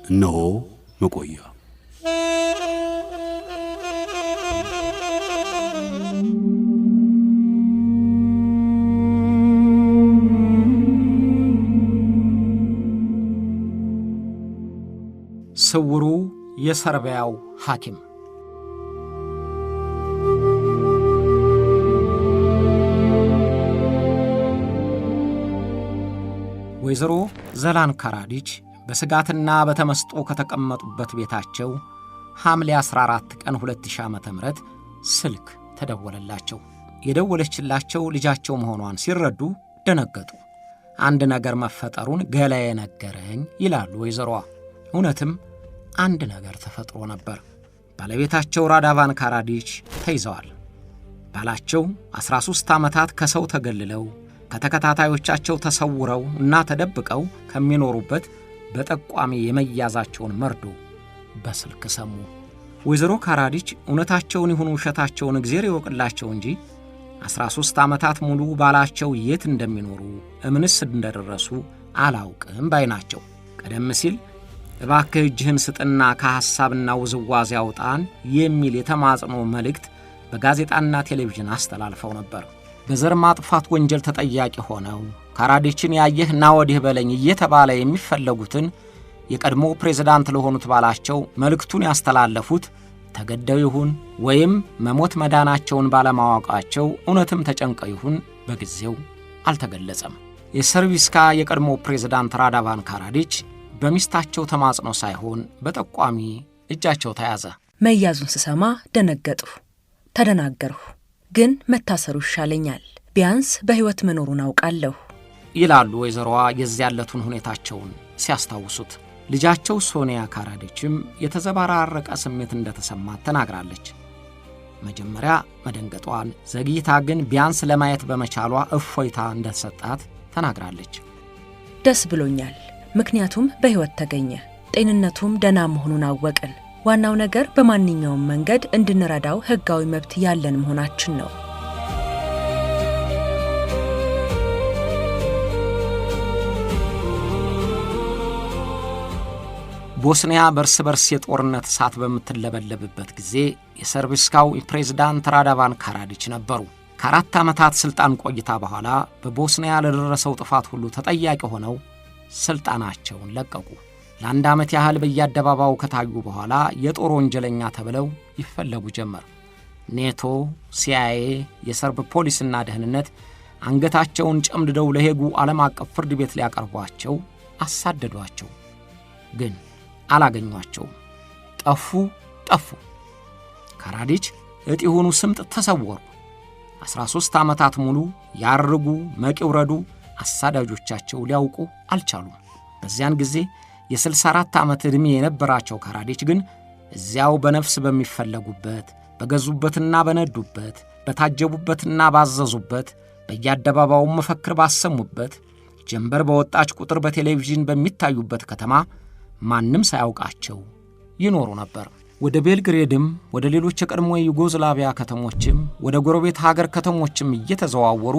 እነሆ መቆያ ስውሩ የሰርቢያው ሐኪም ወይዘሮ ዘላን ካራዲች በስጋትና በተመስጦ ከተቀመጡበት ቤታቸው ሐምሌ 14 ቀን 2000 ዓመተ ምህረት ስልክ ተደወለላቸው። የደወለችላቸው ልጃቸው መሆኗን ሲረዱ ደነገጡ። አንድ ነገር መፈጠሩን ገላዬ ነገረኝ ይላሉ ወይዘሮዋ። እውነትም አንድ ነገር ተፈጥሮ ነበር። ባለቤታቸው ራዳቫን ካራዲች ተይዘዋል። ባላቸው 13 ዓመታት ከሰው ተገልለው ከተከታታዮቻቸው ተሰውረው እና ተደብቀው ከሚኖሩበት በጠቋሚ የመያዛቸውን መርዶ በስልክ ሰሙ። ወይዘሮ ካራዲች እውነታቸውን ይሁን ውሸታቸውን እግዚአብሔር ይወቅላቸው እንጂ 13 ዓመታት ሙሉ ባላቸው የት እንደሚኖሩ እምንስ እንደደረሱ አላውቅም ባይ ናቸው። ቀደም ሲል እባክህ እጅህን ስጥና ከሐሳብና ውዝዋዜ አውጣን የሚል የተማጽኖ መልእክት በጋዜጣና ቴሌቪዥን አስተላልፈው ነበር። በዘር ማጥፋት ወንጀል ተጠያቂ ሆነው ካራዲችን ያየህ ና ወዲህ በለኝ እየተባለ የሚፈለጉትን የቀድሞ ፕሬዝዳንት ለሆኑት ባላቸው መልእክቱን ያስተላለፉት ተገደው ይሁን ወይም መሞት መዳናቸውን ባለማወቃቸው እውነትም ተጨንቀው ይሁን በጊዜው አልተገለጸም። የሰርቢስካ የቀድሞ ፕሬዝዳንት ራዳቫን ካራዲች በሚስታቸው ተማጽኖ ሳይሆን በጠቋሚ እጃቸው ተያዘ። መያዙን ስሰማ ደነገጥሁ፣ ተደናገርሁ። ግን መታሰሩ ይሻለኛል፣ ቢያንስ በሕይወት መኖሩን አውቃለሁ ይላሉ ወይዘሮዋ የዚያለቱን ሁኔታቸውን ሲያስታውሱት። ልጃቸው ሶኒያ ካራዲችም የተዘባራረቀ ስሜት እንደተሰማት ተናግራለች። መጀመሪያ መደንገጧን፣ ዘግይታ ግን ቢያንስ ለማየት በመቻሏ እፎይታ እንደተሰጣት ተናግራለች። ደስ ብሎኛል፣ ምክንያቱም በሕይወት ተገኘ፣ ጤንነቱም ደህና መሆኑን አወቅን። ዋናው ነገር በማንኛውም መንገድ እንድንረዳው ሕጋዊ መብት ያለን መሆናችን ነው። ቦስኒያ በርስ በርስ የጦርነት እሳት በምትለበለብበት ጊዜ የሰርቢስካው ፕሬዝዳንት ራዳቫን ካራዲች ነበሩ። ከ4 ዓመታት ሥልጣን ቆይታ በኋላ በቦስኒያ ለደረሰው ጥፋት ሁሉ ተጠያቂ ሆነው ሥልጣናቸውን ለቀቁ። ለአንድ ዓመት ያህል በየአደባባዩ ከታዩ በኋላ የጦር ወንጀለኛ ተብለው ይፈለጉ ጀመር። ኔቶ፣ ሲአይኤ፣ የሰርብ ፖሊስና ደህንነት አንገታቸውን ጨምድደው ለሄጉ ዓለም አቀፍ ፍርድ ቤት ሊያቀርቧቸው አሳደዷቸው። ግን አላገኟቸውም። ጠፉ። ካራዲች እጢሁኑ ስምጥ ተሰወሩ። 13 ዓመታት ሙሉ ያርጉ መቂውረዱ አሳዳጆቻቸው ሊያውቁ አልቻሉም። በዚያን ጊዜ የ64 ዓመት ዕድሜ የነበራቸው ካራዲች ግን እዚያው በነፍስ በሚፈለጉበት በገዙበትና በነዱበት በታጀቡበትና ባዘዙበት በየአደባባዩ መፈክር ባሰሙበት ጀንበር በወጣች ቁጥር በቴሌቪዥን በሚታዩበት ከተማ ማንም ሳያውቃቸው ይኖሩ ነበር። ወደ ቤልግሬድም ወደ ሌሎች የቀድሞ ዩጎዝላቪያ ከተሞችም ወደ ጎረቤት ሀገር ከተሞችም እየተዘዋወሩ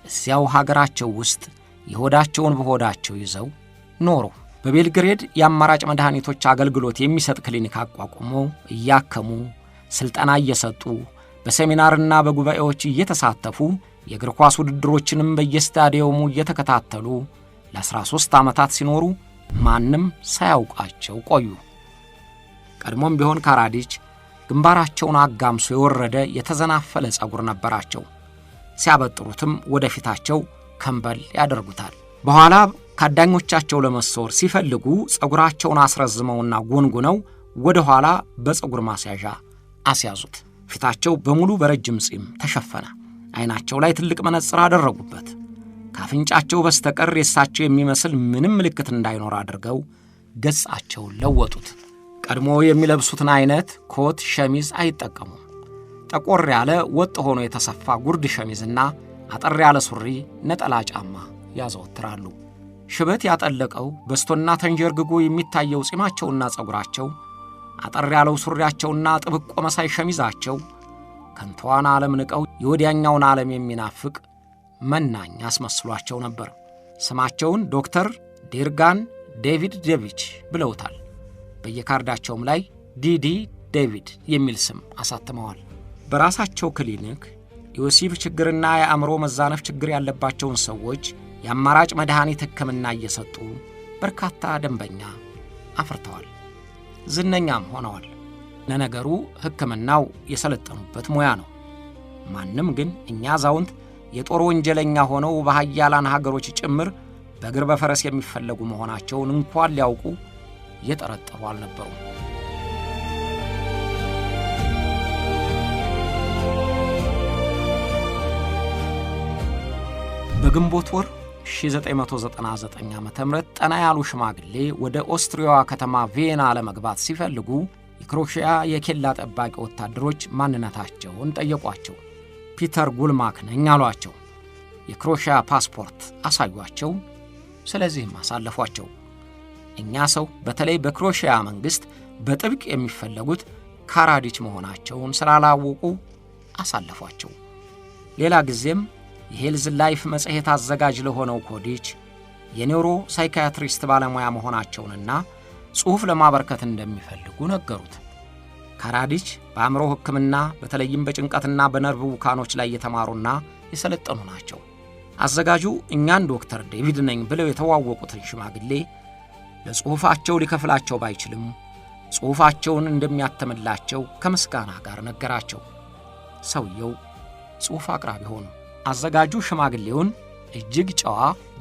እዚያው ሀገራቸው ውስጥ የሆዳቸውን በሆዳቸው ይዘው ኖሩ። በቤልግሬድ የአማራጭ መድኃኒቶች አገልግሎት የሚሰጥ ክሊኒክ አቋቁመው እያከሙ ስልጠና እየሰጡ በሴሚናርና በጉባኤዎች እየተሳተፉ የእግር ኳስ ውድድሮችንም በየስታዲየሙ እየተከታተሉ ለ13 ዓመታት ሲኖሩ ማንም ሳያውቃቸው ቆዩ። ቀድሞም ቢሆን ካራዲች ግንባራቸውን አጋምሶ የወረደ የተዘናፈለ ጸጉር ነበራቸው። ሲያበጥሩትም ወደፊታቸው ከንበል ያደርጉታል። በኋላ ካዳኞቻቸው ለመሰወር ሲፈልጉ ጸጉራቸውን አስረዝመውና ጎንጉነው ወደ ኋላ በጸጉር ማስያዣ አስያዙት። ፊታቸው በሙሉ በረጅም ጺም ተሸፈነ። አይናቸው ላይ ትልቅ መነጽር አደረጉበት። ካፍንጫቸው በስተቀር የሳቸው የሚመስል ምንም ምልክት እንዳይኖር አድርገው ገጻቸውን ለወጡት። ቀድሞ የሚለብሱትን አይነት ኮት፣ ሸሚዝ አይጠቀሙም። ጠቆር ያለ ወጥ ሆኖ የተሰፋ ጉርድ ሸሚዝና አጠር ያለ ሱሪ፣ ነጠላ ጫማ ያዘወትራሉ። ሽበት ያጠለቀው በስቶና ተንጀርግጎ የሚታየው ጺማቸውና ጸጉራቸው፣ አጠር ያለው ሱሪያቸውና ጥብቆ መሳይ ሸሚዛቸው ከንቷን ዓለም ንቀው የወዲያኛውን ዓለም የሚናፍቅ መናኝ አስመስሏቸው ነበር። ስማቸውን ዶክተር ዴርጋን ዴቪድ ዴቪች ብለውታል። በየካርዳቸውም ላይ ዲዲ ዴቪድ የሚል ስም አሳትመዋል። በራሳቸው ክሊኒክ የወሲብ ችግርና የአእምሮ መዛነፍ ችግር ያለባቸውን ሰዎች የአማራጭ መድኃኒት ሕክምና እየሰጡ በርካታ ደንበኛ አፍርተዋል። ዝነኛም ሆነዋል። ለነገሩ ሕክምናው የሰለጠኑበት ሙያ ነው። ማንም ግን እኛ አዛውንት የጦር ወንጀለኛ ሆነው በኃያላን ሀገሮች ጭምር በእግር በፈረስ የሚፈለጉ መሆናቸውን እንኳን ሊያውቁ እየጠረጠሩ አልነበሩም። በግንቦት ወር 1999 ዓ.ም ጠና ያሉ ሽማግሌ ወደ ኦስትሪያዋ ከተማ ቪየና ለመግባት ሲፈልጉ የክሮሺያ የኬላ ጠባቂ ወታደሮች ማንነታቸውን ጠየቋቸው። ፒተር ጉልማክ ነኝ አሏቸው። የክሮሺያ ፓስፖርት አሳዩአቸው። ስለዚህም አሳለፏቸው። እኛ ሰው በተለይ በክሮሺያ መንግሥት በጥብቅ የሚፈለጉት ካራዲች መሆናቸውን ስላላወቁ አሳለፏቸው። ሌላ ጊዜም የሄልዝ ላይፍ መጽሔት አዘጋጅ ለሆነው ኮዲች የኒውሮ ሳይካትሪስት ባለሙያ መሆናቸውንና ጽሑፍ ለማበርከት እንደሚፈልጉ ነገሩት። ካራዲች በአእምሮ ሕክምና በተለይም በጭንቀትና በነርቭ ውካኖች ላይ የተማሩና የሰለጠኑ ናቸው። አዘጋጁ እኛን ዶክተር ዴቪድ ነኝ ብለው የተዋወቁትን ሽማግሌ ለጽሑፋቸው ሊከፍላቸው ባይችልም ጽሑፋቸውን እንደሚያተምላቸው ከምስጋና ጋር ነገራቸው። ሰውየው ጽሑፍ አቅራቢ ሆኑ። አዘጋጁ ሽማግሌውን እጅግ ጨዋ፣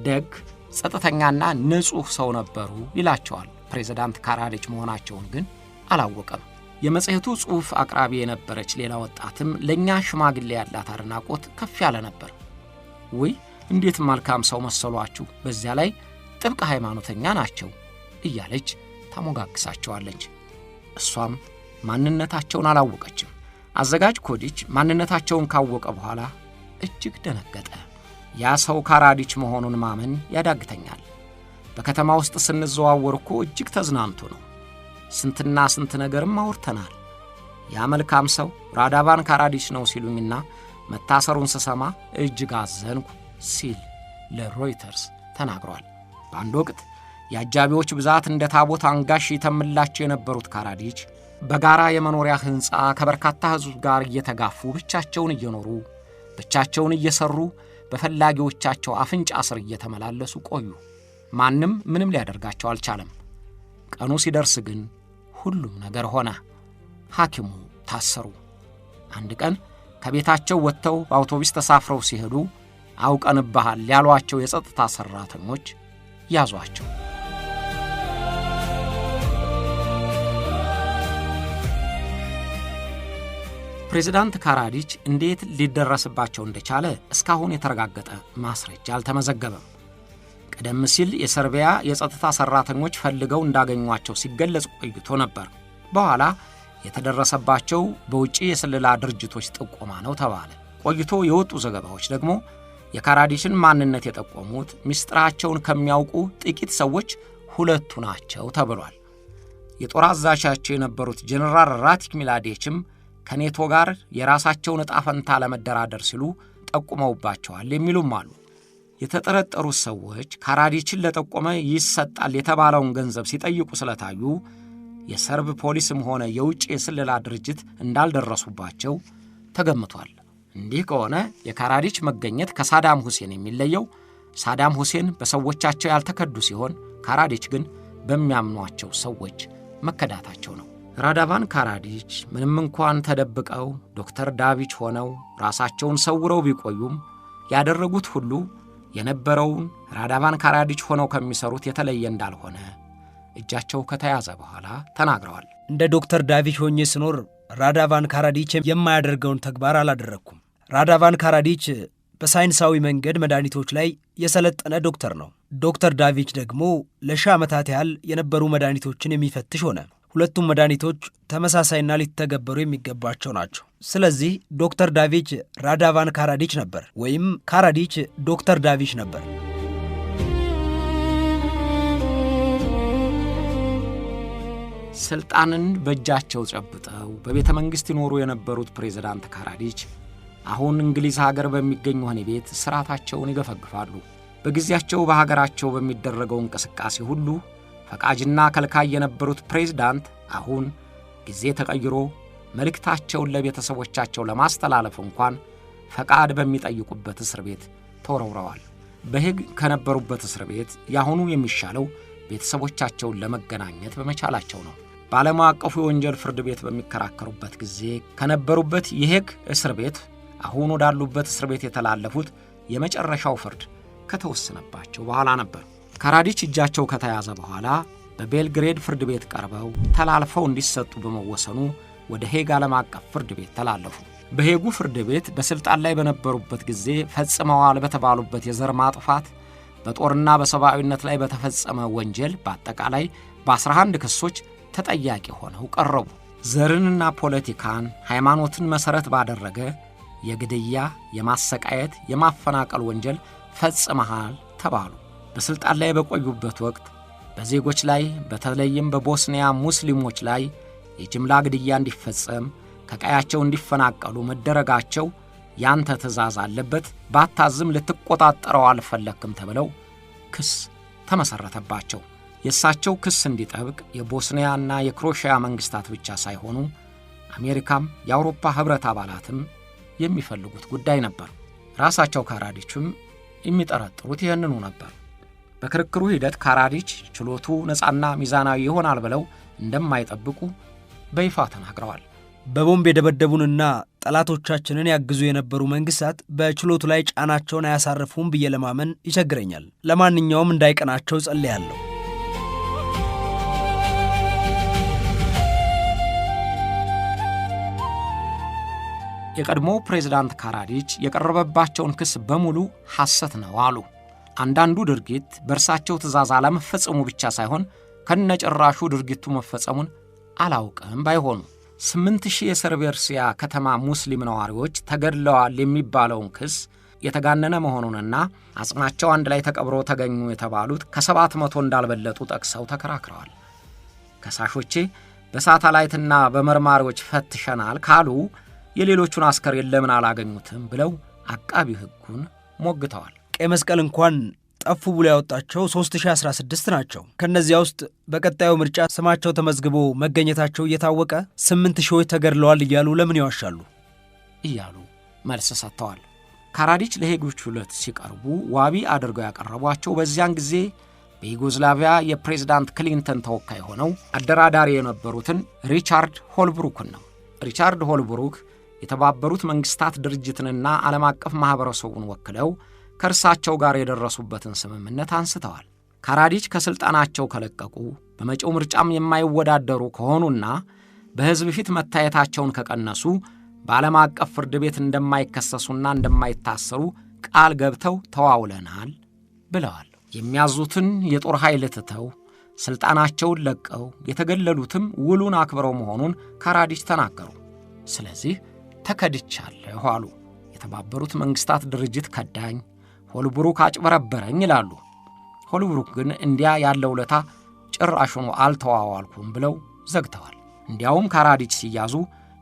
ደግ፣ ጸጥተኛና ንጹሕ ሰው ነበሩ ይላቸዋል። ፕሬዝዳንት ካራዲች መሆናቸውን ግን አላወቀም። የመጽሔቱ ጽሑፍ አቅራቢ የነበረች ሌላ ወጣትም ለእኛ ሽማግሌ ያላት አድናቆት ከፍ ያለ ነበር። ውይ እንዴት መልካም ሰው መሰሏችሁ፣ በዚያ ላይ ጥብቅ ሃይማኖተኛ ናቸው እያለች ታሞጋግሳቸዋለች። እሷም ማንነታቸውን አላወቀችም። አዘጋጅ ኮዲች ማንነታቸውን ካወቀ በኋላ እጅግ ደነገጠ። ያ ሰው ካራዲች መሆኑን ማመን ያዳግተኛል። በከተማ ውስጥ ስንዘዋወር እኮ እጅግ ተዝናንቶ ነው። ስንትና ስንት ነገርም አውርተናል። ያ መልካም ሰው ራዳቫን ካራዲች ነው ሲሉኝና መታሰሩን ስሰማ እጅግ አዘንኩ ሲል ለሮይተርስ ተናግሯል። በአንድ ወቅት የአጃቢዎች ብዛት እንደ ታቦት አንጋሽ ይተምላቸው የነበሩት ካራዲች በጋራ የመኖሪያ ሕንፃ ከበርካታ ሕዝብ ጋር እየተጋፉ ብቻቸውን እየኖሩ ብቻቸውን እየሰሩ በፈላጊዎቻቸው አፍንጫ ስር እየተመላለሱ ቆዩ። ማንም ምንም ሊያደርጋቸው አልቻለም። ቀኑ ሲደርስ ግን ሁሉም ነገር ሆነ። ሐኪሙ ታሰሩ። አንድ ቀን ከቤታቸው ወጥተው በአውቶቡስ ተሳፍረው ሲሄዱ አውቀንብሃል ያሏቸው የጸጥታ ሠራተኞች ያዟቸው። ፕሬዝዳንት ካራዲች እንዴት ሊደረስባቸው እንደቻለ እስካሁን የተረጋገጠ ማስረጃ አልተመዘገበም። ቀደም ሲል የሰርቢያ የጸጥታ ሠራተኞች ፈልገው እንዳገኟቸው ሲገለጽ ቆይቶ ነበር። በኋላ የተደረሰባቸው በውጪ የስለላ ድርጅቶች ጥቆማ ነው ተባለ። ቆይቶ የወጡ ዘገባዎች ደግሞ የካራዲችን ማንነት የጠቆሙት ምስጢራቸውን ከሚያውቁ ጥቂት ሰዎች ሁለቱ ናቸው ተብሏል። የጦር አዛዣቸው የነበሩት ጀነራል ራቲክ ሚላዴችም ከኔቶ ጋር የራሳቸውን ዕጣ ፈንታ ለመደራደር ሲሉ ጠቁመውባቸዋል የሚሉም አሉ። የተጠረጠሩት ሰዎች ካራዲችን ለጠቆመ ይሰጣል የተባለውን ገንዘብ ሲጠይቁ ስለታዩ የሰርብ ፖሊስም ሆነ የውጭ የስለላ ድርጅት እንዳልደረሱባቸው ተገምቷል። እንዲህ ከሆነ የካራዲች መገኘት ከሳዳም ሁሴን የሚለየው ሳዳም ሁሴን በሰዎቻቸው ያልተከዱ ሲሆን ካራዲች ግን በሚያምኗቸው ሰዎች መከዳታቸው ነው። ራዳቫን ካራዲች ምንም እንኳን ተደብቀው ዶክተር ዳቪች ሆነው ራሳቸውን ሰውረው ቢቆዩም ያደረጉት ሁሉ የነበረውን ራዳቫን ካራዲች ሆነው ከሚሰሩት የተለየ እንዳልሆነ እጃቸው ከተያዘ በኋላ ተናግረዋል። እንደ ዶክተር ዳቪች ሆኜ ስኖር ራዳቫን ካራዲች የማያደርገውን ተግባር አላደረግኩም። ራዳቫን ካራዲች በሳይንሳዊ መንገድ መድኃኒቶች ላይ የሰለጠነ ዶክተር ነው። ዶክተር ዳቪች ደግሞ ለ1000 ዓመታት ያህል የነበሩ መድኃኒቶችን የሚፈትሽ ሆነ። ሁለቱም መድኃኒቶች ተመሳሳይና ሊተገበሩ የሚገባቸው ናቸው። ስለዚህ ዶክተር ዳቪች ራዳቫን ካራዲች ነበር፣ ወይም ካራዲች ዶክተር ዳቪች ነበር። ስልጣንን በእጃቸው ጨብጠው በቤተ መንግሥት ይኖሩ የነበሩት ፕሬዝዳንት ካራዲች አሁን እንግሊዝ ሀገር በሚገኝ ወህኒ ቤት ስርዓታቸውን ይገፈግፋሉ። በጊዜያቸው በሀገራቸው በሚደረገው እንቅስቃሴ ሁሉ ፈቃጅና ከልካይ የነበሩት ፕሬዝዳንት አሁን ጊዜ ተቀይሮ መልእክታቸውን ለቤተሰቦቻቸው ለማስተላለፍ እንኳን ፈቃድ በሚጠይቁበት እስር ቤት ተወርውረዋል። በሕግ ከነበሩበት እስር ቤት ያሁኑ የሚሻለው ቤተሰቦቻቸውን ለመገናኘት በመቻላቸው ነው። በዓለም አቀፉ የወንጀል ፍርድ ቤት በሚከራከሩበት ጊዜ ከነበሩበት የሄግ እስር ቤት አሁን ወዳሉበት እስር ቤት የተላለፉት የመጨረሻው ፍርድ ከተወሰነባቸው በኋላ ነበር። ካራዲች እጃቸው ከተያዘ በኋላ በቤልግሬድ ፍርድ ቤት ቀርበው ተላልፈው እንዲሰጡ በመወሰኑ ወደ ሄግ ዓለም አቀፍ ፍርድ ቤት ተላለፉ። በሄጉ ፍርድ ቤት በስልጣን ላይ በነበሩበት ጊዜ ፈጽመዋል በተባሉበት የዘር ማጥፋት፣ በጦርና በሰብአዊነት ላይ በተፈጸመ ወንጀል በአጠቃላይ በ11 ክሶች ተጠያቂ ሆነው ቀረቡ። ዘርንና ፖለቲካን፣ ሃይማኖትን መሠረት ባደረገ የግድያ፣ የማሰቃየት፣ የማፈናቀል ወንጀል ፈጽመሃል ተባሉ። በስልጣን ላይ በቆዩበት ወቅት በዜጎች ላይ በተለይም በቦስኒያ ሙስሊሞች ላይ የጅምላ ግድያ እንዲፈጸም፣ ከቀያቸው እንዲፈናቀሉ መደረጋቸው ያንተ ትእዛዝ አለበት፣ ባታዝም ልትቆጣጠረው አልፈለክም ተብለው ክስ ተመሠረተባቸው። የእሳቸው ክስ እንዲጠብቅ የቦስኒያና የክሮሺያ መንግሥታት ብቻ ሳይሆኑ አሜሪካም የአውሮፓ ኅብረት አባላትም የሚፈልጉት ጉዳይ ነበር። ራሳቸው ካራዲችም የሚጠረጥሩት ይህንኑ ነበር። በክርክሩ ሂደት ካራዲች ችሎቱ ነፃና ሚዛናዊ ይሆናል ብለው እንደማይጠብቁ በይፋ ተናግረዋል። በቦምብ የደበደቡንና ጠላቶቻችንን ያግዙ የነበሩ መንግሥታት በችሎቱ ላይ ጫናቸውን አያሳርፉም ብዬ ለማመን ይቸግረኛል። ለማንኛውም እንዳይቀናቸው ጸልያለሁ። የቀድሞው ፕሬዝዳንት ካራዲች የቀረበባቸውን ክስ በሙሉ ሐሰት ነው አሉ። አንዳንዱ ድርጊት በእርሳቸው ትእዛዝ አለመፈጸሙ ብቻ ሳይሆን ከነጭራሹ ድርጊቱ መፈጸሙን አላውቅም ባይሆኑ 8000 የሰርቤርሲያ ከተማ ሙስሊም ነዋሪዎች ተገድለዋል የሚባለውን ክስ የተጋነነ መሆኑንና አጽማቸው አንድ ላይ ተቀብሮ ተገኙ የተባሉት ከ700 እንዳልበለጡ ጠቅሰው ተከራክረዋል። ከሳሾቼ በሳተላይትና በመርማሪዎች ፈትሸናል ካሉ የሌሎቹን አስከሬን ለምን አላገኙትም ብለው አቃቢ ሕጉን ሞግተዋል። ቀይ መስቀል እንኳን ጠፉ ብሎ ያወጣቸው 3016 ናቸው። ከነዚያ ውስጥ በቀጣዩ ምርጫ ስማቸው ተመዝግቦ መገኘታቸው እየታወቀ 8000 ተገድለዋል እያሉ ለምን ይዋሻሉ እያሉ መልስ ሰጥተዋል። ካራዲች ለሄግ ችሎት ሲቀርቡ ዋቢ አድርገው ያቀረቧቸው በዚያን ጊዜ በዩጎዝላቪያ የፕሬዝዳንት ክሊንተን ተወካይ ሆነው አደራዳሪ የነበሩትን ሪቻርድ ሆልብሩክን ነው። ሪቻርድ ሆልብሩክ የተባበሩት መንግሥታት ድርጅትንና ዓለም አቀፍ ማኅበረሰቡን ወክለው ከእርሳቸው ጋር የደረሱበትን ስምምነት አንስተዋል። ካራዲች ከሥልጣናቸው ከለቀቁ በመጪው ምርጫም የማይወዳደሩ ከሆኑና በሕዝብ ፊት መታየታቸውን ከቀነሱ በዓለም አቀፍ ፍርድ ቤት እንደማይከሰሱና እንደማይታሰሩ ቃል ገብተው ተዋውለናል ብለዋል። የሚያዙትን የጦር ኃይል ትተው ሥልጣናቸውን ለቀው የተገለሉትም ውሉን አክብረው መሆኑን ካራዲች ተናገሩ። ስለዚህ ተከድቻለሁ አሉ። የተባበሩት መንግሥታት ድርጅት ከዳኝ፣ ሆልብሩክ አጭበረበረኝ ይላሉ። ሆልብሩክ ግን እንዲያ ያለ ውለታ ጭራሹኑ አልተዋዋልኩም ብለው ዘግተዋል። እንዲያውም ካራዲች ሲያዙ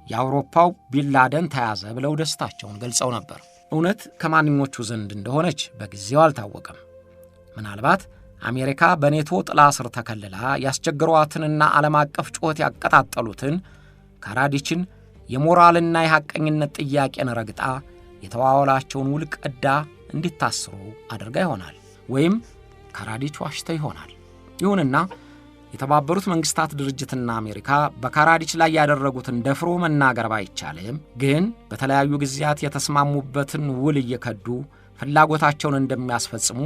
የአውሮፓው ቢንላደን ተያዘ ብለው ደስታቸውን ገልጸው ነበር። እውነት ከማንኞቹ ዘንድ እንደሆነች በጊዜው አልታወቀም። ምናልባት አሜሪካ በኔቶ ጥላ ስር ተከልላ ያስቸግሯትንና ዓለም አቀፍ ጩኸት ያቀጣጠሉትን ካራዲችን የሞራልና የሐቀኝነት ጥያቄን ረግጣ የተዋዋላቸውን ውል ቀዳ እንዲታስሩ አድርጋ ይሆናል። ወይም ካራዲች ዋሽተው ይሆናል። ይሁንና የተባበሩት መንግሥታት ድርጅትና አሜሪካ በካራዲች ላይ ያደረጉትን ደፍሮ መናገር ባይቻልም ግን በተለያዩ ጊዜያት የተስማሙበትን ውል እየከዱ ፍላጎታቸውን እንደሚያስፈጽሙ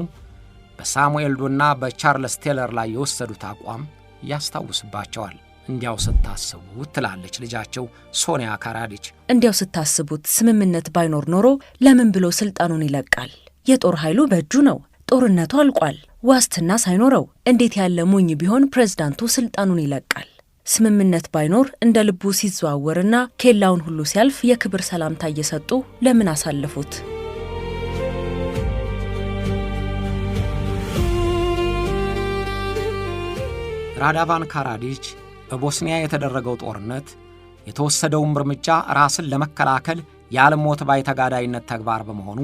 በሳሙኤል ዶና በቻርልስ ቴለር ላይ የወሰዱት አቋም ያስታውስባቸዋል። እንዲያው ስታስቡት ትላለች ልጃቸው ሶኒያ ካራዲች። እንዲያው ስታስቡት ስምምነት ባይኖር ኖሮ ለምን ብሎ ስልጣኑን ይለቃል? የጦር ኃይሉ በእጁ ነው። ጦርነቱ አልቋል። ዋስትና ሳይኖረው እንዴት ያለ ሞኝ ቢሆን ፕሬዝዳንቱ ስልጣኑን ይለቃል? ስምምነት ባይኖር እንደ ልቡ ሲዘዋወርና ኬላውን ሁሉ ሲያልፍ የክብር ሰላምታ እየሰጡ ለምን አሳለፉት? ራዳቫን ካራዲች በቦስኒያ የተደረገው ጦርነት የተወሰደውም እርምጃ ራስን ለመከላከል ያለሞት ባይ ተጋዳይነት ተግባር በመሆኑ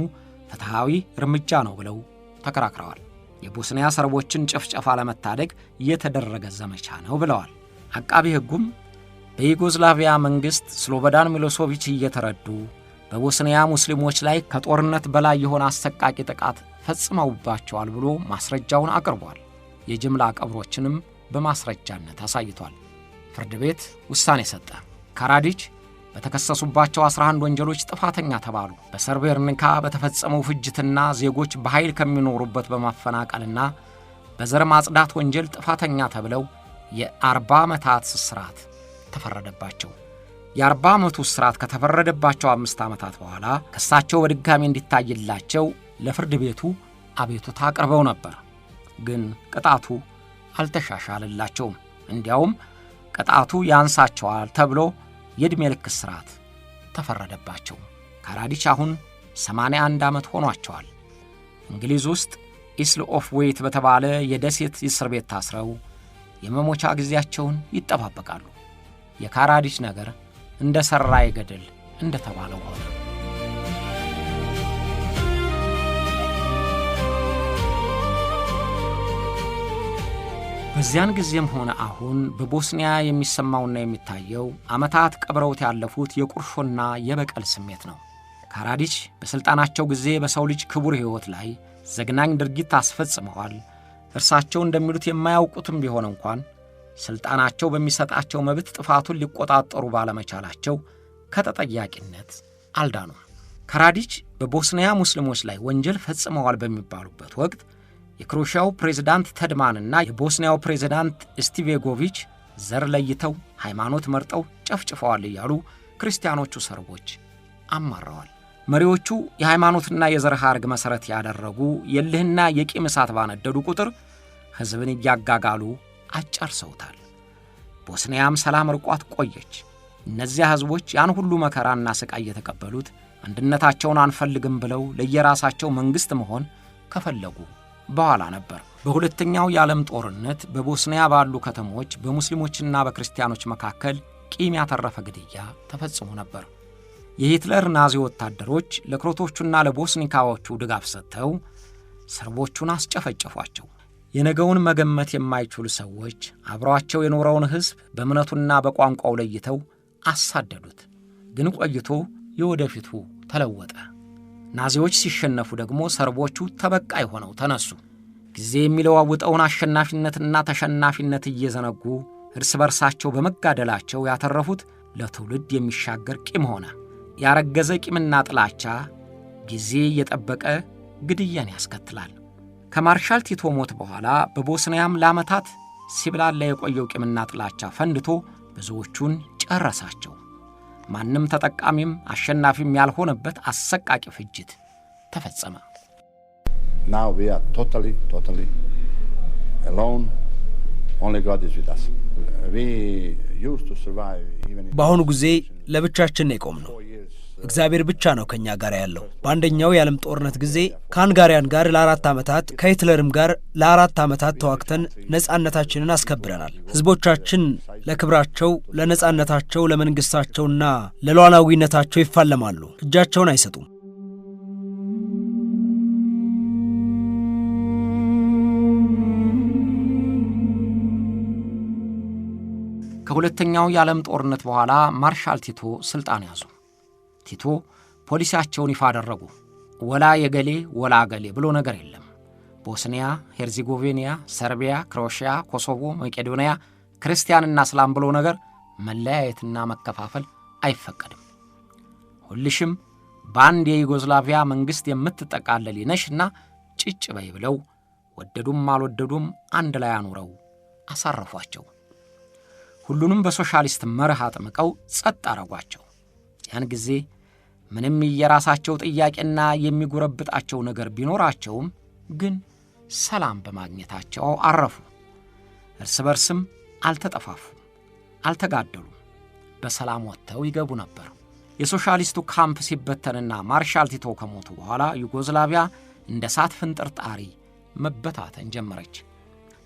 ፍትሃዊ እርምጃ ነው ብለው ተከራክረዋል። የቦስኒያ ሰርቦችን ጭፍጨፋ ለመታደግ የተደረገ ዘመቻ ነው ብለዋል። አቃቢ ሕጉም በዩጎዝላቪያ መንግስት ስሎቦዳን ሚሎሶቪች እየተረዱ በቦስኒያ ሙስሊሞች ላይ ከጦርነት በላይ የሆነ አሰቃቂ ጥቃት ፈጽመውባቸዋል ብሎ ማስረጃውን አቅርቧል። የጅምላ ቀብሮችንም በማስረጃነት አሳይቷል። ፍርድ ቤት ውሳኔ ሰጠ። ካራዲች በተከሰሱባቸው 11 ወንጀሎች ጥፋተኛ ተባሉ። በሰርቤርኒካ በተፈጸመው ፍጅትና ዜጎች በኃይል ከሚኖሩበት በማፈናቀልና በዘር ማጽዳት ወንጀል ጥፋተኛ ተብለው የ40 ዓመታት እስራት ተፈረደባቸው። የ40 ዓመቱ እስራት ከተፈረደባቸው 5 ዓመታት በኋላ ክሳቸው በድጋሚ እንዲታይላቸው ለፍርድ ቤቱ አቤቱታ አቅርበው ነበር። ግን ቅጣቱ አልተሻሻለላቸውም። እንዲያውም ቅጣቱ ያንሳቸዋል ተብሎ የዕድሜ ልክ እስራት ተፈረደባቸው። ካራዲች አሁን 81 ዓመት ሆኗቸዋል። እንግሊዝ ውስጥ ኢስል ኦፍ ዌይት በተባለ የደሴት እስር ቤት ታስረው የመሞቻ ጊዜያቸውን ይጠባበቃሉ። የካራዲች ነገር እንደ ሠራ ይገድል እንደተባለው ሆነ። በዚያን ጊዜም ሆነ አሁን በቦስኒያ የሚሰማውና የሚታየው ዓመታት ቀብረውት ያለፉት የቁርሾና የበቀል ስሜት ነው። ካራዲች በሥልጣናቸው ጊዜ በሰው ልጅ ክቡር ሕይወት ላይ ዘግናኝ ድርጊት አስፈጽመዋል። እርሳቸው እንደሚሉት የማያውቁትም ቢሆን እንኳን ሥልጣናቸው በሚሰጣቸው መብት ጥፋቱን ሊቆጣጠሩ ባለመቻላቸው ከተጠያቂነት አልዳኑም። ካራዲች በቦስኒያ ሙስሊሞች ላይ ወንጀል ፈጽመዋል በሚባሉበት ወቅት የክሮሺያው ፕሬዝዳንት ተድማንና የቦስኒያው ፕሬዝዳንት ስቲቬጎቪች ዘር ለይተው ሃይማኖት መርጠው ጨፍጭፈዋል እያሉ ክርስቲያኖቹ ሰርቦች አማረዋል። መሪዎቹ የሃይማኖትና የዘር ሐረግ መሠረት ያደረጉ የልህና የቂም እሳት ባነደዱ ቁጥር ሕዝብን እያጋጋሉ አጫርሰውታል። ቦስኒያም ሰላም ርቋት ቆየች። እነዚያ ሕዝቦች ያን ሁሉ መከራና ስቃይ የተቀበሉት አንድነታቸውን አንፈልግም ብለው ለየራሳቸው መንግሥት መሆን ከፈለጉ በኋላ ነበር። በሁለተኛው የዓለም ጦርነት በቦስኒያ ባሉ ከተሞች በሙስሊሞችና በክርስቲያኖች መካከል ቂም ያተረፈ ግድያ ተፈጽሞ ነበር። የሂትለር ናዚ ወታደሮች ለክሮቶቹና ለቦስኒካዎቹ ድጋፍ ሰጥተው ሰርቦቹን አስጨፈጨፏቸው። የነገውን መገመት የማይችሉ ሰዎች አብረዋቸው የኖረውን ሕዝብ በእምነቱና በቋንቋው ለይተው አሳደዱት። ግን ቆይቶ የወደፊቱ ተለወጠ። ናዚዎች ሲሸነፉ ደግሞ ሰርቦቹ ተበቃይ ሆነው ተነሱ። ጊዜ የሚለዋውጠውን አሸናፊነትና ተሸናፊነት እየዘነጉ እርስ በርሳቸው በመጋደላቸው ያተረፉት ለትውልድ የሚሻገር ቂም ሆነ። ያረገዘ ቂምና ጥላቻ ጊዜ እየጠበቀ ግድያን ያስከትላል። ከማርሻል ቲቶ ሞት በኋላ በቦስኒያም ለዓመታት ሲብላላ የቆየው ቂምና ጥላቻ ፈንድቶ ብዙዎቹን ጨረሳቸው። ማንም ተጠቃሚም አሸናፊም ያልሆነበት አሰቃቂ ፍጅት ተፈጸመ። Now we are totally alone. Only God is with us. We used to survive even in በአሁኑ ጊዜ ለብቻችን የቆምነው እግዚአብሔር ብቻ ነው ከኛ ጋር ያለው። በአንደኛው የዓለም ጦርነት ጊዜ ከሃንጋሪያን ጋር ለ4 ዓመታት ከሂትለርም ጋር ለ4 ዓመታት ተዋግተን ነጻነታችንን አስከብረናል። ሕዝቦቻችን ለክብራቸው፣ ለነጻነታቸው፣ ለመንግሥታቸውና ለሉዓላዊነታቸው ይፋለማሉ። እጃቸውን አይሰጡም። ከሁለተኛው የዓለም ጦርነት በኋላ ማርሻል ቲቶ ሥልጣን ያዙ። ቲቶ ፖሊሲያቸውን ይፋ አደረጉ። ወላ የገሌ ወላ ገሌ ብሎ ነገር የለም። ቦስኒያ፣ ሄርዚጎቪና፣ ሰርቢያ፣ ክሮሺያ፣ ኮሶቮ፣ መቄዶንያ፣ ክርስቲያንና እስላም ብሎ ነገር መለያየትና መከፋፈል አይፈቀድም። ሁልሽም በአንድ የዩጎዝላቪያ መንግሥት የምትጠቃለል ነሽና ጭጭ በይ ብለው ወደዱም አልወደዱም አንድ ላይ አኑረው አሳረፏቸው። ሁሉንም በሶሻሊስት መርህ አጥምቀው ጸጥ አረጓቸው። ያን ጊዜ ምንም የራሳቸው ጥያቄና የሚጎረብጣቸው ነገር ቢኖራቸውም ግን ሰላም በማግኘታቸው አረፉ። እርስ በርስም አልተጠፋፉም፣ አልተጋደሉም። በሰላም ወጥተው ይገቡ ነበር። የሶሻሊስቱ ካምፕ ሲበተንና ማርሻል ቲቶ ከሞቱ በኋላ ዩጎዝላቪያ እንደ ሳት ፍንጥርጣሪ መበታተን ጀመረች።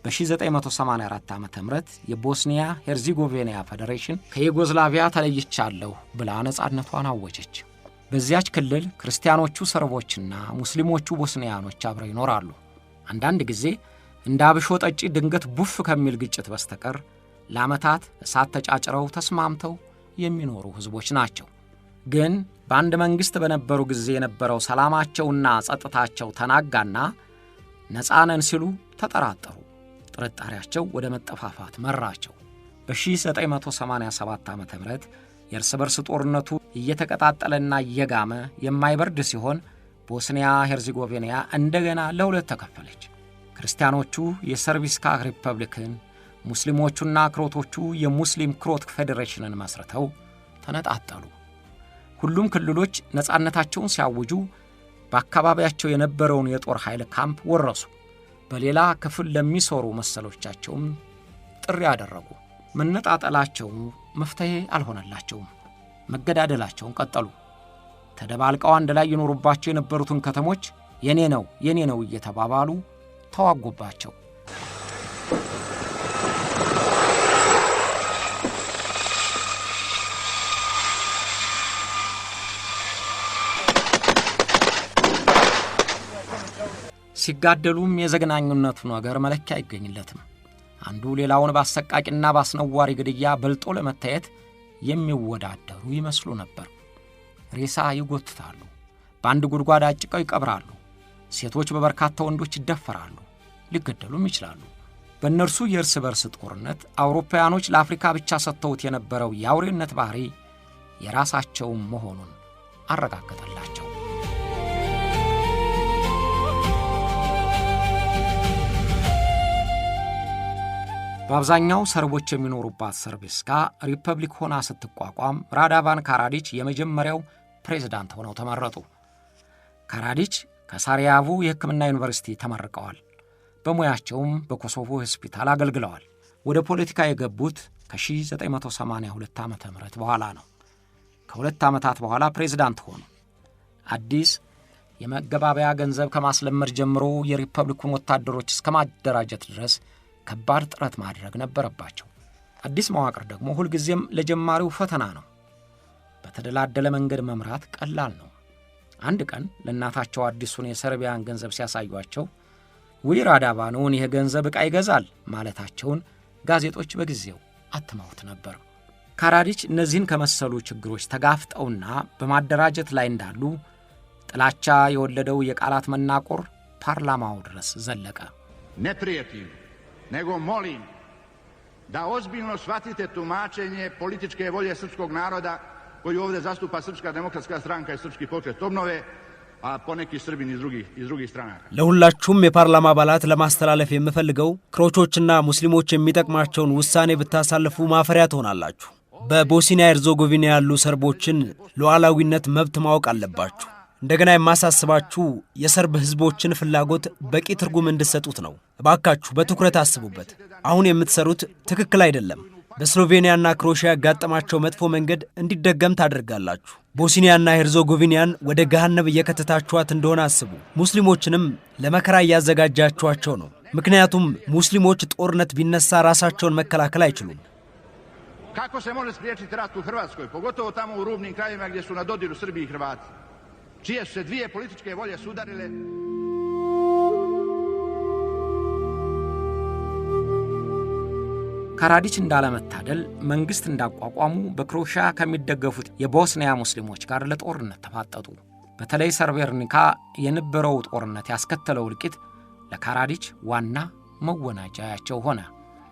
በ1984 ዓ.ም የቦስኒያ ሄርዚጎቪና ፌዴሬሽን ከዩጎዝላቪያ ተለይቻለሁ ብላ ነጻነቷን አወጀች። በዚያች ክልል ክርስቲያኖቹ ሰርቦችና ሙስሊሞቹ ቦስኒያኖች አብረው ይኖራሉ። አንዳንድ ጊዜ እንደ አብሾ ጠጪ ድንገት ቡፍ ከሚል ግጭት በስተቀር ለዓመታት እሳት ተጫጭረው ተስማምተው የሚኖሩ ሕዝቦች ናቸው። ግን በአንድ መንግሥት በነበሩ ጊዜ የነበረው ሰላማቸውና ጸጥታቸው ተናጋና ነፃነን ሲሉ ተጠራጠሩ። ጥርጣሬያቸው ወደ መጠፋፋት መራቸው። በ1987 ዓ.ም የእርስ በርስ ጦርነቱ እየተቀጣጠለና እየጋመ የማይበርድ ሲሆን ቦስኒያ ሄርዚጎቪና እንደገና ለሁለት ተከፈለች። ክርስቲያኖቹ የሰርቢስካ ሪፐብሊክን፣ ሙስሊሞቹና ክሮቶቹ የሙስሊም ክሮት ፌዴሬሽንን መስርተው ተነጣጠሉ። ሁሉም ክልሎች ነፃነታቸውን ሲያውጁ በአካባቢያቸው የነበረውን የጦር ኃይል ካምፕ ወረሱ። በሌላ ክፍል ለሚሰሩ መሰሎቻቸውም ጥሪ ያደረጉ። መነጣጠላቸው መፍትሄ አልሆነላቸውም። መገዳደላቸውን ቀጠሉ። ተደባልቀው አንድ ላይ ይኖሩባቸው የነበሩትን ከተሞች የኔ ነው እየተባባሉ ተዋጉባቸው። ሲጋደሉም የዘግናኙነቱ ነገር መለኪያ አይገኝለትም። አንዱ ሌላውን ባሰቃቂና ባስነዋሪ ግድያ በልጦ ለመታየት የሚወዳደሩ ይመስሉ ነበር። ሬሳ ይጎትታሉ፣ በአንድ ጉድጓድ አጭቀው ይቀብራሉ። ሴቶች በበርካታ ወንዶች ይደፈራሉ፣ ሊገደሉም ይችላሉ። በእነርሱ የእርስ በርስ ጦርነት አውሮፓውያኖች ለአፍሪካ ብቻ ሰጥተውት የነበረው የአውሬነት ባህሪ የራሳቸው መሆኑን አረጋገጠላቸው። በአብዛኛው ሰርቦች የሚኖሩባት ሰርቢስካ ሪፐብሊክ ሆና ስትቋቋም ራዳቫን ካራዲች የመጀመሪያው ፕሬዝዳንት ሆነው ተመረጡ። ካራዲች ከሳራየቮ የሕክምና ዩኒቨርሲቲ ተመርቀዋል። በሙያቸውም በኮሶቮ ሆስፒታል አገልግለዋል። ወደ ፖለቲካ የገቡት ከ1982 ዓ.ም በኋላ ነው። ከሁለት ዓመታት በኋላ ፕሬዝዳንት ሆኑ። አዲስ የመገባበያ ገንዘብ ከማስለመድ ጀምሮ የሪፐብሊኩን ወታደሮች እስከ ማደራጀት ድረስ ከባድ ጥረት ማድረግ ነበረባቸው። አዲስ መዋቅር ደግሞ ሁልጊዜም ለጀማሪው ፈተና ነው። በተደላደለ መንገድ መምራት ቀላል ነው። አንድ ቀን ለእናታቸው አዲሱን የሰርቢያን ገንዘብ ሲያሳዩአቸው ውይ ራዳቫንን ይህ ገንዘብ ዕቃ ይገዛል ማለታቸውን ጋዜጦች በጊዜው አትመውት ነበር። ካራዲች እነዚህን ከመሰሉ ችግሮች ተጋፍጠውና በማደራጀት ላይ እንዳሉ ጥላቻ የወለደው የቃላት መናቆር ፓርላማው ድረስ ዘለቀ። Neprijatelju, nego molim da ozbiljno shvatite tumačenje političke volje srpskog naroda koji ovdje zastupa Srpska demokratska stranka i Srpski pokret obnove, a poneki Srbini iz drugih stranaka. ለሁላችሁም የፓርላማ አባላት ለማስተላለፍ የምፈልገው ክሮቾችና ሙስሊሞች የሚጠቅማቸውን ውሳኔ ብታሳልፉ ማፈሪያ ትሆናላችሁ። በቦስኒያ ሄርዞጎቪና ያሉ ሰርቦችን ሉዓላዊነት መብት ማወቅ አለባችሁ። እንደገና የማሳስባችሁ የሰርብ ህዝቦችን ፍላጎት በቂ ትርጉም እንድትሰጡት ነው። እባካችሁ በትኩረት አስቡበት። አሁን የምትሰሩት ትክክል አይደለም። በስሎቬኒያና ክሮሺያ ያጋጠማቸው መጥፎ መንገድ እንዲደገም ታደርጋላችሁ። ቦስኒያና ሄርዞጎቪናን ወደ ገሃነብ እየከተታችኋት እንደሆነ አስቡ። ሙስሊሞችንም ለመከራ እያዘጋጃችኋቸው ነው። ምክንያቱም ሙስሊሞች ጦርነት ቢነሳ ራሳቸውን መከላከል አይችሉም። Kako se može spriječiti rat u Hrvatskoj, pogotovo tamo u rubnim krajevima gdje su na dodiru Srbi i Hrvati, čije su se dvije političke volje sudarile? ካራዲች እንዳለመታደል መንግስት እንዳቋቋሙ በክሮሺያ ከሚደገፉት የቦስኒያ ሙስሊሞች ጋር ለጦርነት ተፋጠጡ። በተለይ ሰርቤርኒካ የነበረው ጦርነት ያስከተለው እልቂት ለካራዲች ዋና መወናጃያቸው ሆነ።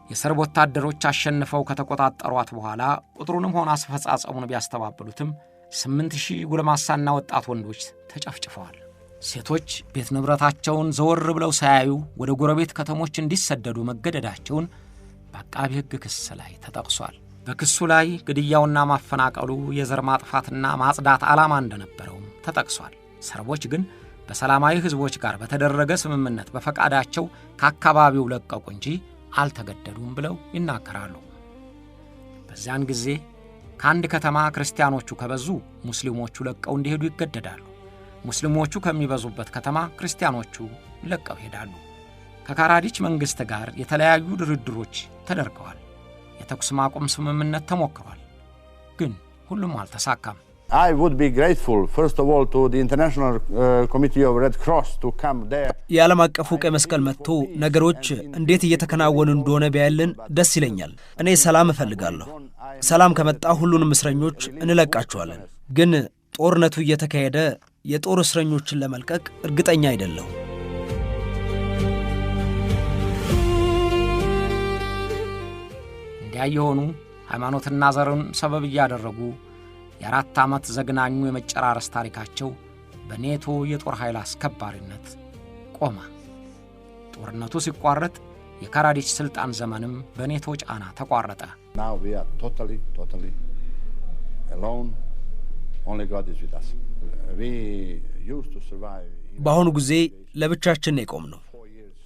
የሰርብ ወታደሮች አሸንፈው ከተቆጣጠሯት በኋላ ቁጥሩንም ሆነ አስፈጻጸሙን ቢያስተባብሉትም 8000 ጎልማሳና ወጣት ወንዶች ተጨፍጭፈዋል። ሴቶች ቤት ንብረታቸውን ዘወር ብለው ሳያዩ ወደ ጎረቤት ከተሞች እንዲሰደዱ መገደዳቸውን በአቃቢ ሕግ ክስ ላይ ተጠቅሷል። በክሱ ላይ ግድያውና ማፈናቀሉ የዘር ማጥፋትና ማጽዳት ዓላማ እንደነበረውም ተጠቅሷል። ሰርቦች ግን በሰላማዊ ሕዝቦች ጋር በተደረገ ስምምነት በፈቃዳቸው ከአካባቢው ለቀቁ እንጂ አልተገደዱም ብለው ይናገራሉ። በዚያን ጊዜ ከአንድ ከተማ ክርስቲያኖቹ ከበዙ ሙስሊሞቹ ለቀው እንዲሄዱ ይገደዳሉ። ሙስሊሞቹ ከሚበዙበት ከተማ ክርስቲያኖቹ ለቀው ይሄዳሉ። ከካራዲች መንግሥት ጋር የተለያዩ ድርድሮች ተደርገዋል። የተኩስ ማቆም ስምምነት ተሞክሯል። ግን ሁሉም አልተሳካም። I would be grateful, first of all, to the International Committee of Red Cross to come there. የዓለም አቀፉ ቀይ መስቀል መጥቶ ነገሮች እንዴት እየተከናወኑ እንደሆነ ቢያልን ደስ ይለኛል። እኔ ሰላም እፈልጋለሁ። ሰላም ከመጣ ሁሉንም እስረኞች እንለቃቸዋለን። ግን ጦርነቱ እየተካሄደ የጦር እስረኞችን ለመልቀቅ እርግጠኛ አይደለሁ። እንዲያ የሆኑ ሃይማኖትና ዘርን ሰበብ እያደረጉ የ4 ዓመት ዘግናኙ የመጨራረስ ታሪካቸው በኔቶ የጦር ኃይል አስከባሪነት ቆመ። ጦርነቱ ሲቋረጥ የካራዲች ስልጣን ዘመንም በኔቶ ጫና ተቋረጠ። Now we are totally alone. Only God is with us. We used to survive. በአሁኑ ጊዜ ለብቻችን የቆምነው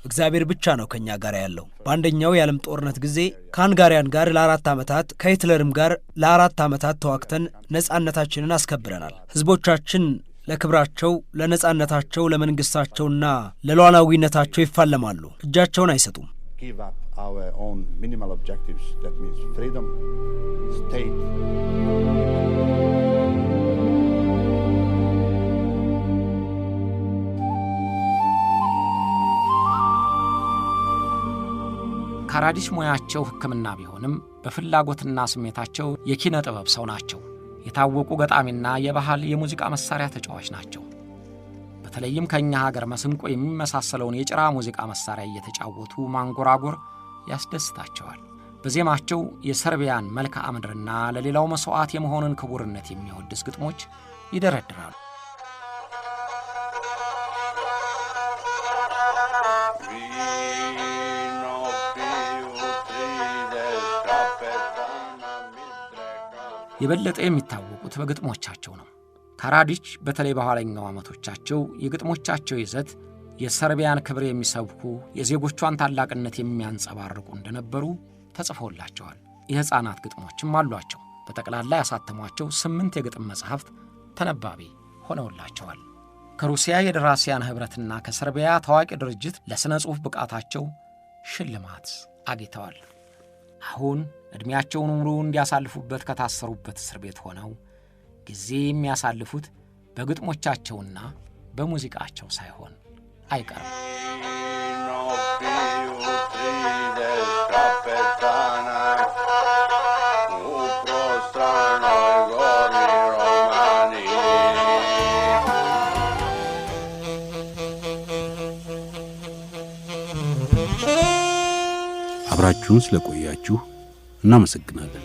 እግዚአብሔር ብቻ ነው ከኛ ጋር ያለው። በአንደኛው የዓለም ጦርነት ጊዜ ከሃንጋሪያን ጋር ለ4 ዓመታት ከሂትለርም ጋር ለ4 ዓመታት ተዋግተን ነጻነታችንን አስከብረናል። ህዝቦቻችን ለክብራቸው፣ ለነጻነታቸው፣ ለመንግስታቸውና ለሉዓላዊነታቸው ይፋለማሉ። እጃቸውን አይሰጡም። Give up our own minimal objectives. That means freedom, state. ካራዲች ሙያቸው ሕክምና ቢሆንም በፍላጎትና ስሜታቸው የኪነ ጥበብ ሰው ናቸው። የታወቁ ገጣሚና የባህል የሙዚቃ መሳሪያ ተጫዋች ናቸው። በተለይም ከኛ ሀገር መስንቆ የሚመሳሰለውን የጭራ ሙዚቃ መሳሪያ እየተጫወቱ ማንጎራጎር ያስደስታቸዋል። በዜማቸው የሰርቢያን መልክዓ ምድርና ለሌላው መስዋዕት የመሆንን ክቡርነት የሚያወድስ ግጥሞች ይደረድራሉ። የበለጠ የሚታወቁት በግጥሞቻቸው ነው። ካራዲች በተለይ በኋለኛው ዓመቶቻቸው የግጥሞቻቸው ይዘት የሰርቢያን ክብር የሚሰብኩ የዜጎቿን ታላቅነት የሚያንጸባርቁ እንደነበሩ ተጽፎላቸዋል። የሕፃናት ግጥሞችም አሏቸው። በጠቅላላ ያሳተሟቸው 8 የግጥም መጽሐፍት ተነባቢ ሆነውላቸዋል። ከሩሲያ የደራሲያን ኅብረትና ከሰርቢያ ታዋቂ ድርጅት ለሥነ ጽሑፍ ብቃታቸው ሽልማት አግኝተዋል። አሁን ዕድሜያቸውን ሙሉ እንዲያሳልፉበት ከታሰሩበት እስር ቤት ሆነው ጊዜ የሚያሳልፉት በግጥሞቻቸውና በሙዚቃቸው ሳይሆን አይቀርም። አብራችሁን ስለቆያችሁ እናመሰግናለን።